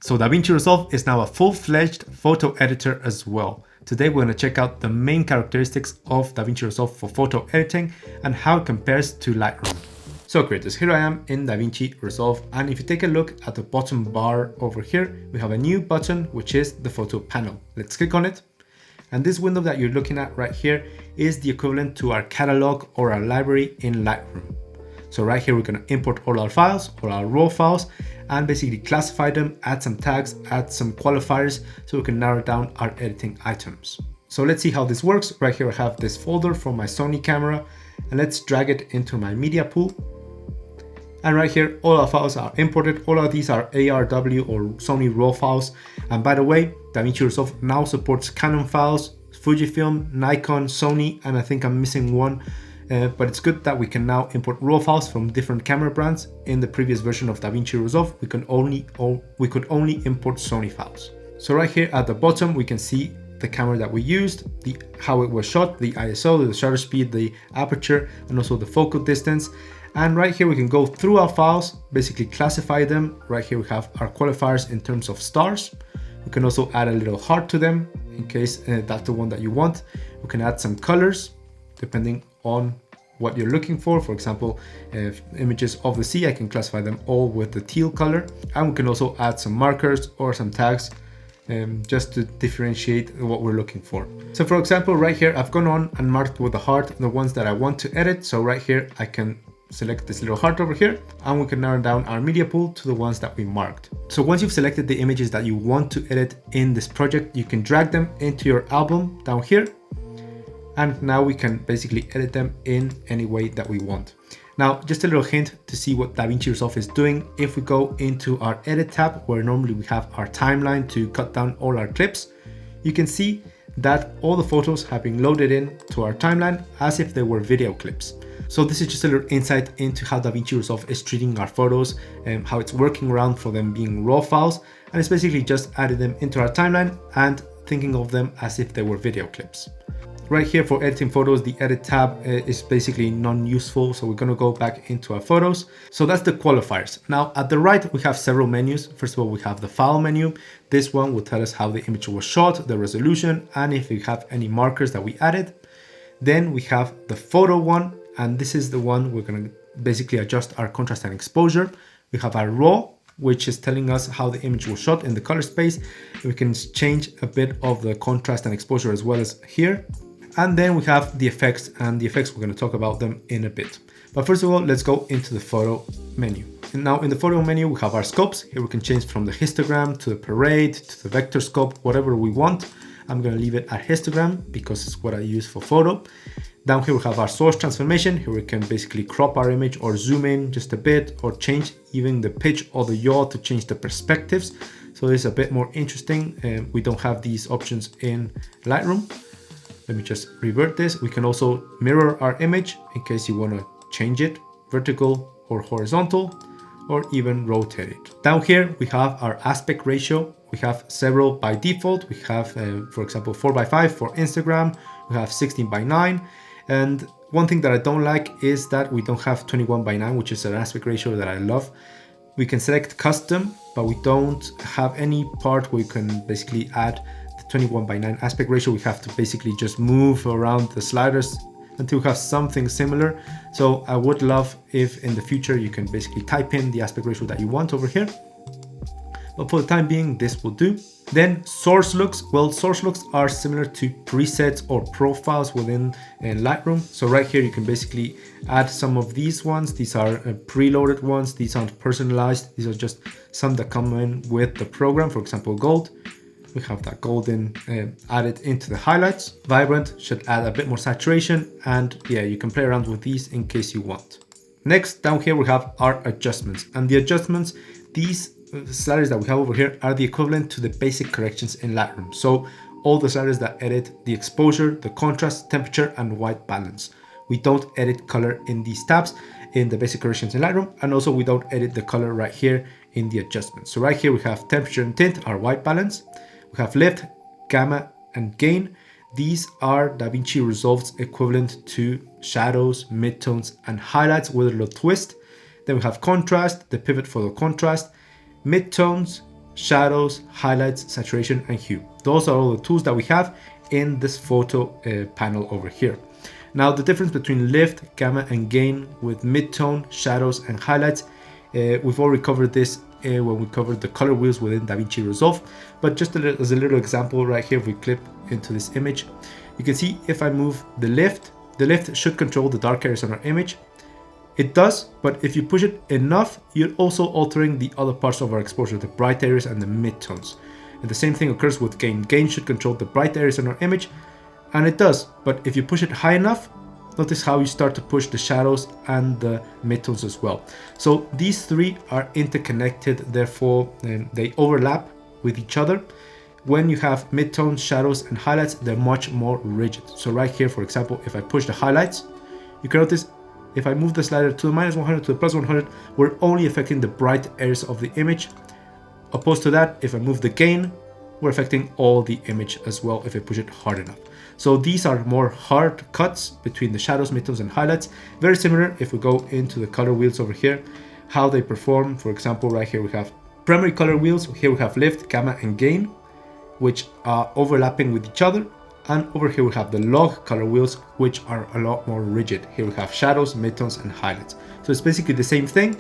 So DaVinci Resolve is now a full-fledged photo editor as well. Today we're going to check out the main characteristics of DaVinci Resolve for photo editing and how it compares to Lightroom. So creators, here I am in DaVinci Resolve, and if you take a look at the bottom bar over here, we have a new button which is the photo panel. Let's click on it. And this window that you're looking at right here is the equivalent to our catalog or our library in Lightroom. So right here, we're going to import all our files, all our raw files, and basically classify them, add some tags, add some qualifiers, so we can narrow down our editing items. So let's see how this works. Right here, I have this folder from my Sony camera, and let's drag it into my media pool. And right here, all our files are imported. All of these are ARW or Sony RAW files. And by the way, DaVinci Resolve now supports Canon files, Fujifilm, Nikon, Sony, and I think I'm missing one. But it's good that we can now import RAW files from different camera brands. In the previous version of DaVinci Resolve, we could only import Sony files. So right here at the bottom, we can see the camera that we used, how it was shot, the ISO, the shutter speed, the aperture, and also the focal distance. And right here, we can go through our files, basically classify them. Right here, we have our qualifiers in terms of stars. We can also add a little heart to them in case that's the one that you want. We can add some colors depending on what you're looking for. For example, images of the sea, I can classify them all with the teal color. And we can also add some markers or some tags just to differentiate what we're looking for. So for example, right here, I've gone on and marked with the heart the ones that I want to edit. So right here, I can select this little heart over here, and we can narrow down our media pool to the ones that we marked. So once you've selected the images that you want to edit in this project, you can drag them into your album down here. And now we can basically edit them in any way that we want. Now, just a little hint to see what DaVinci Resolve is doing. If we go into our edit tab, where normally we have our timeline to cut down all our clips, you can see that all the photos have been loaded in to our timeline as if they were video clips. So this is just a little insight into how DaVinci Resolve is treating our photos and how it's working around for them being raw files. And it's basically just added them into our timeline and thinking of them as if they were video clips. Right here for editing photos, the edit tab is basically non-useful. So we're going to go back into our photos. So that's the qualifiers. Now at the right, we have several menus. First of all, we have the file menu. This one will tell us how the image was shot, the resolution, and if we have any markers that we added. Then we have the photo one, and this is the one we're going to basically adjust our contrast and exposure. We have our raw, which is telling us how the image was shot in the color space. We can change a bit of the contrast and exposure as well as here. And then we have the effects, and the effects, we're going to talk about them in a bit. But first of all, let's go into the photo menu. And now in the photo menu, we have our scopes. Here we can change from the histogram to the parade to the vector scope, whatever we want. I'm going to leave it at histogram because it's what I use for photo. Down here we have our source transformation. Here we can basically crop our image or zoom in just a bit, or change even the pitch or the yaw to change the perspectives. So it's a bit more interesting. We don't have these options in Lightroom. Let me just revert this. We can also mirror our image in case you want to change it vertical or horizontal, or even rotate it. Down here we have our aspect ratio. We have several by default. We have, for example, 4:5 for Instagram. We have 16:9. And one thing that I don't like is that we don't have 21:9, which is an aspect ratio that I love. We can select custom, but we don't have any part where we can basically add the 21:9 aspect ratio. We have to basically just move around the sliders until we have something similar. So I would love if in the future you can basically type in the aspect ratio that you want over here. But for the time being, this will do. Then source looks. Well, source looks are similar to presets or profiles within Lightroom. So right here, you can basically add some of these ones. These are preloaded ones. These aren't personalized. These are just some that come in with the program. For example, gold. We have that golden added into the highlights. Vibrant should add a bit more saturation. And yeah, you can play around with these in case you want. Next, down here, we have our adjustments. And the adjustments, these sliders that we have over here are the equivalent to the basic corrections in Lightroom. So all the sliders that edit the exposure, the contrast, temperature, and white balance. We don't edit color in these tabs in the basic corrections in Lightroom, and also we don't edit the color right here in the adjustments. So right here we have temperature and tint, our white balance. We have lift, gamma, and gain. These are DaVinci Resolve's equivalent to shadows, midtones, and highlights with a little twist. Then we have contrast, the pivot for the contrast, midtones, shadows, highlights, saturation, and hue. Those are all the tools that we have in this photo panel over here. Now the difference between lift, gamma, and gain with midtone, shadows, and highlights, we've already covered this when we covered the color wheels within DaVinci Resolve, but just as a little example right here, if we clip into this image, you can see if I move the lift should control the dark areas on our image. It does, but if you push it enough, you're also altering the other parts of our exposure, the bright areas and the midtones. And the same thing occurs with gain. Gain should control the bright areas in our image, and it does, but if you push it high enough, notice how you start to push the shadows and the midtones as well. So these three are interconnected, therefore they overlap with each other. When you have midtones, shadows, and highlights, they're much more rigid. So right here, for example, if I push the highlights, you can notice if I move the slider to the -100 to the +100, we're only affecting the bright areas of the image. Opposed to that, if I move the gain, we're affecting all the image as well if I push it hard enough. So these are more hard cuts between the shadows, midtones, and highlights. Very similar if we go into the color wheels over here, how they perform. For example, right here we have primary color wheels. Here we have lift, gamma, and gain, which are overlapping with each other. And over here we have the log color wheels, which are a lot more rigid. Here we have shadows, midtones, and highlights. So it's basically the same thing,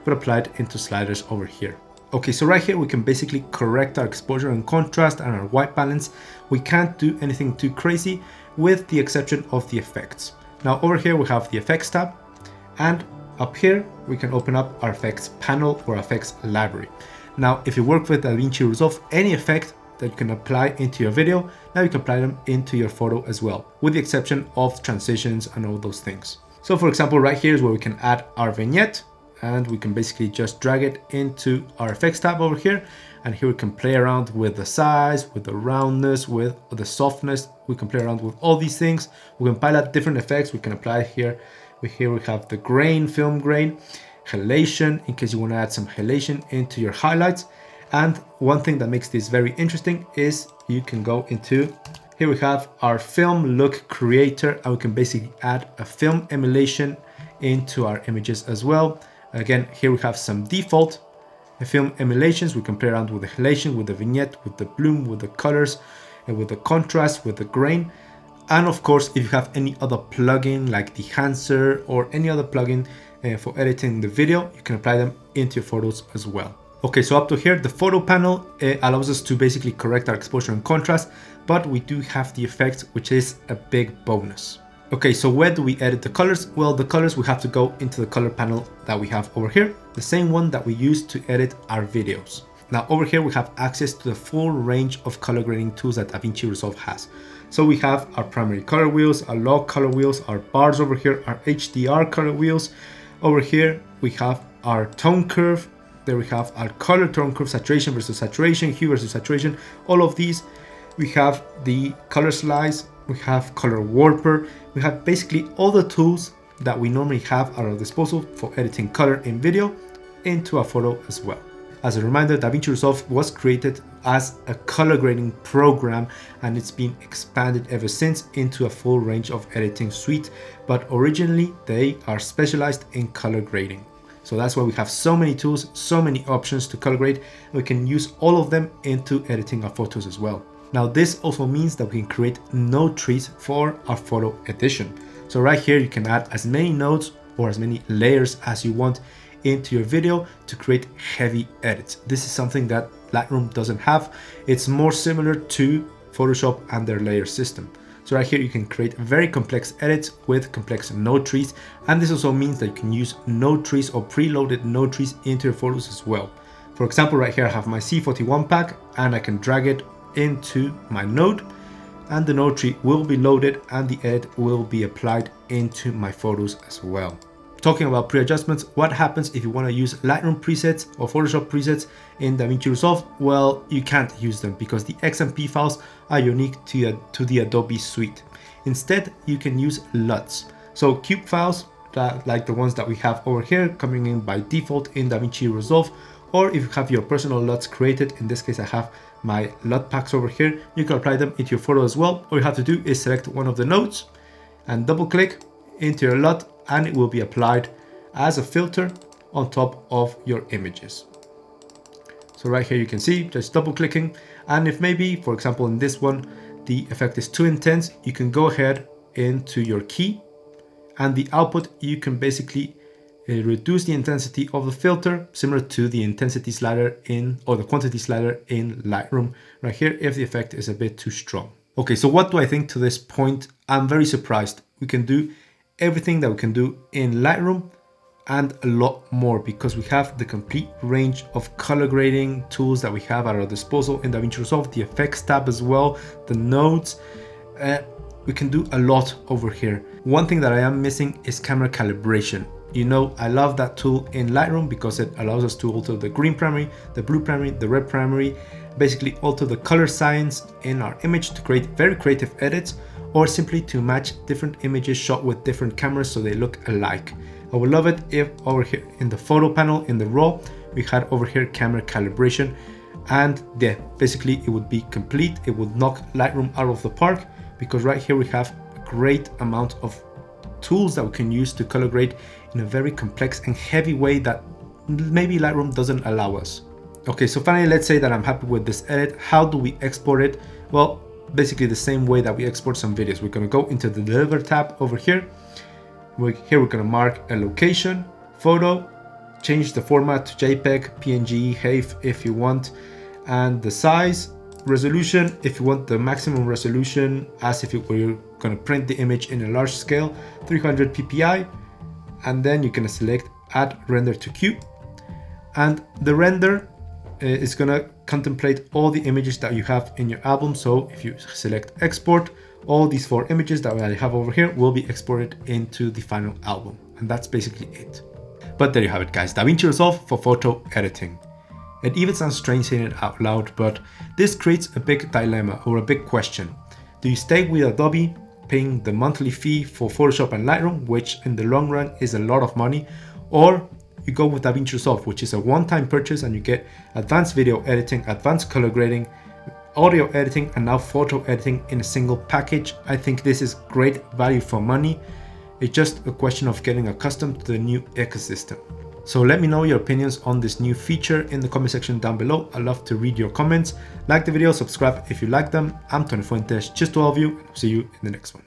but applied into sliders over here. Okay, so right here we can basically correct our exposure and contrast and our white balance. We can't do anything too crazy with the exception of the effects. Now over here we have the effects tab, and up here we can open up our effects panel or effects library. Now if you work with DaVinci Resolve, any effect that you can apply into your video, now you can apply them into your photo as well, with the exception of transitions and all those things. So for example, right here is where we can add our vignette, and we can basically just drag it into our effects tab over here. And here we can play around with the size, with the roundness, with the softness. We can play around with all these things. We can pilot different effects. We can apply here. Here we have the grain, film grain, halation, in case you want to add some halation into your highlights. And one thing that makes this very interesting is you can go into, here we have our film look creator, and we can basically add a film emulation into our images as well. Again, here we have some default film emulations. We can play around with the halation, with the vignette, with the bloom, with the colors, and with the contrast, with the grain. And of course, if you have any other plugin like Dehancer or any other plugin for editing the video, you can apply them into your photos as well. Okay, so up to here, the photo panel allows us to basically correct our exposure and contrast, but we do have the effects, which is a big bonus. Okay, so where do we edit the colors? Well, the colors, we have to go into the color panel that we have over here, the same one that we use to edit our videos. Now over here, we have access to the full range of color grading tools that DaVinci Resolve has. So we have our primary color wheels, our log color wheels, our bars over here, our HDR color wheels. Over here, we have our tone curve. There we have our color tone curve, saturation versus saturation, hue versus saturation, all of these. We have the color slice, we have color warper, we have basically all the tools that we normally have at our disposal for editing color in video into a photo as well. As a reminder, DaVinci Resolve was created as a color grading program, and it's been expanded ever since into a full range of editing suite, but originally they are specialized in color grading. So that's why we have so many tools, so many options to color grade, and we can use all of them into editing our photos as well. Now this also means that we can create node trees for our photo edition. So right here you can add as many nodes or as many layers as you want into your video to create heavy edits. This is something that Lightroom doesn't have. It's more similar to Photoshop and their layer system. So right here you can create very complex edits with complex node trees, and this also means that you can use node trees or preloaded node trees into your photos as well. For example, right here I have my C41 pack, and I can drag it into my node, and the node tree will be loaded and the edit will be applied into my photos as well. Talking about pre-adjustments, what happens if you want to use Lightroom presets or Photoshop presets in DaVinci Resolve? Well, you can't use them because the XMP files are unique to the Adobe suite. Instead, you can use LUTs. So cube files, like the ones that we have over here, coming in by default in DaVinci Resolve, or if you have your personal LUTs created, in this case I have my LUT packs over here, you can apply them into your photo as well. All you have to do is select one of the nodes and double click into your LUT, and it will be applied as a filter on top of your images. So right here you can see, just double clicking. And if maybe, for example, in this one, the effect is too intense, you can go ahead into your key, and the output, you can basically reduce the intensity of the filter, similar to the intensity slider or the quantity slider in Lightroom right here, if the effect is a bit too strong. Okay, so what do I think to this point? I'm very surprised. We can do everything that we can do in Lightroom and a lot more, because we have the complete range of color grading tools that we have at our disposal in DaVinci Resolve, the effects tab as well, the nodes. We can do a lot over here. One thing that I am missing is camera calibration. You know, I love that tool in Lightroom because it allows us to alter the green primary, the blue primary, the red primary, basically alter the color science in our image to create very creative edits, or simply to match different images shot with different cameras so they look alike. I would love it if over here in the photo panel, in the raw, we had over here camera calibration, and yeah, basically it would be complete. It would knock Lightroom out of the park, because right here we have a great amount of tools that we can use to color grade in a very complex and heavy way that maybe Lightroom doesn't allow us. Okay, so finally, let's say that I'm happy with this edit. How do we export it? Well, basically the same way that we export some videos. We're gonna go into the Deliver tab over here. Here we're gonna mark a location, photo, change the format to JPEG, PNG, HEIF if you want, and the size, resolution, if you want the maximum resolution as if you were gonna print the image in a large scale, 300 ppi, and then you're gonna select Add Render to Queue, and the render is gonna contemplate all the images that you have in your album. So if you select Export, all these 4 images that I have over here will be exported into the final album, and that's basically it. But there you have it, guys, DaVinci Resolve for photo editing. It even sounds strange saying it out loud, but this creates a big dilemma or a big question. Do you stay with Adobe, paying the monthly fee for Photoshop and Lightroom, which in the long run is a lot of money, or you go with DaVinci Resolve, which is a one-time purchase and you get advanced video editing, advanced color grading, audio editing, and now photo editing in a single package? I think this is great value for money. It's just a question of getting accustomed to the new ecosystem. So let me know your opinions on this new feature in the comment section down below. I'd love to read your comments. Like the video, subscribe if you like them. I'm Tony Fuentes. Cheers to all of you, and I'll see you in the next one.